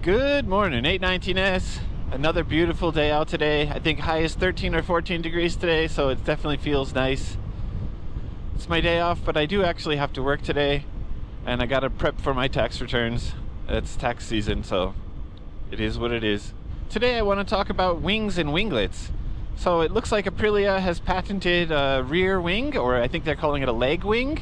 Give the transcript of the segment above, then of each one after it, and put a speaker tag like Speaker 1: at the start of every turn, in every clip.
Speaker 1: Good morning, 819S. Another beautiful day out today. I think high is 13 or 14 degrees today, so it definitely feels nice. It's my day off, but I do actually have to work today, and I gotta prep for my tax returns. It's tax season, so it is what it is. Today I want to talk about wings and winglets. So it looks like Aprilia has patented a rear wing, or I think they're calling it a leg wing.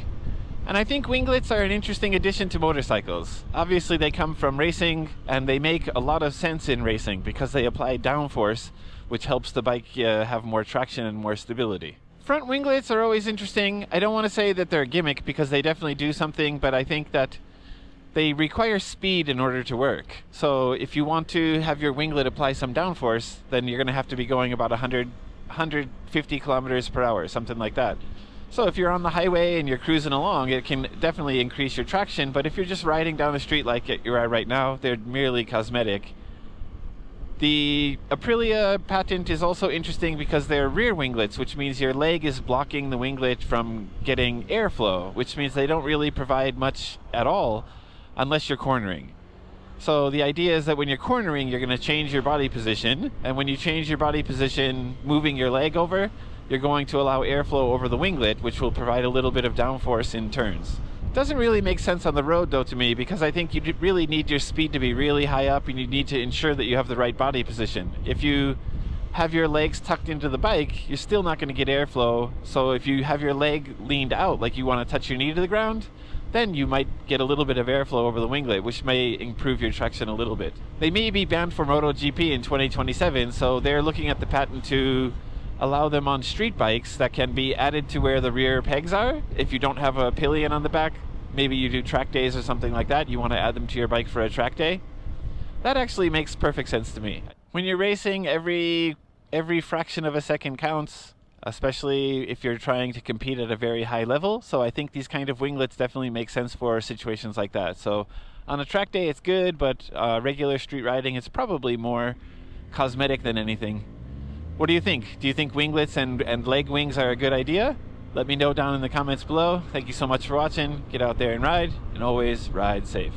Speaker 1: And I think winglets are an interesting addition to motorcycles. Obviously they come from racing, and they make a lot of sense in racing because they apply downforce, which helps the bike have more traction and more stability. Front winglets are always interesting. I don't want to say that they're a gimmick because they definitely do something, but I think that they require speed in order to work. So if you want to have your winglet apply some downforce, then you're going to have to be going about 150 kilometers per hour, something like that. So if you're on the highway and you're cruising along, it can definitely increase your traction, but if you're just riding down the street like you are right now, they're merely cosmetic. The Aprilia patent is also interesting because they're rear winglets, which means your leg is blocking the winglet from getting airflow, which means they don't really provide much at all unless you're cornering. So the idea is that when you're cornering, you're going to change your body position, and when you change your body position, moving your leg over, you're going to allow airflow over the winglet, which will provide a little bit of downforce in turns. Doesn't really make sense on the road though to me, because I think you really need your speed to be really high up, and you need to ensure that you have the right body position. If you have your legs tucked into the bike, you're still not going to get airflow. So if you have your leg leaned out like you want to touch your knee to the ground, then you might get a little bit of airflow over the winglet, which may improve your traction a little bit. They may be banned for MotoGP in 2027, so they're looking at the patent to allow them on street bikes that can be added to where the rear pegs are. If you don't have a pillion on the back, maybe you do track days or something like that, you want to add them to your bike for a track day. That actually makes perfect sense to me. When you're racing, every fraction of a second counts, especially if you're trying to compete at a very high level. So I think these kind of winglets definitely make sense for situations like that. So on a track day it's good, but regular street riding, it's probably more cosmetic than anything. What do you think? Do you think winglets and leg wings are a good idea? Let me know down in the comments below. Thank you so much for watching. Get out there and ride, and always ride safe.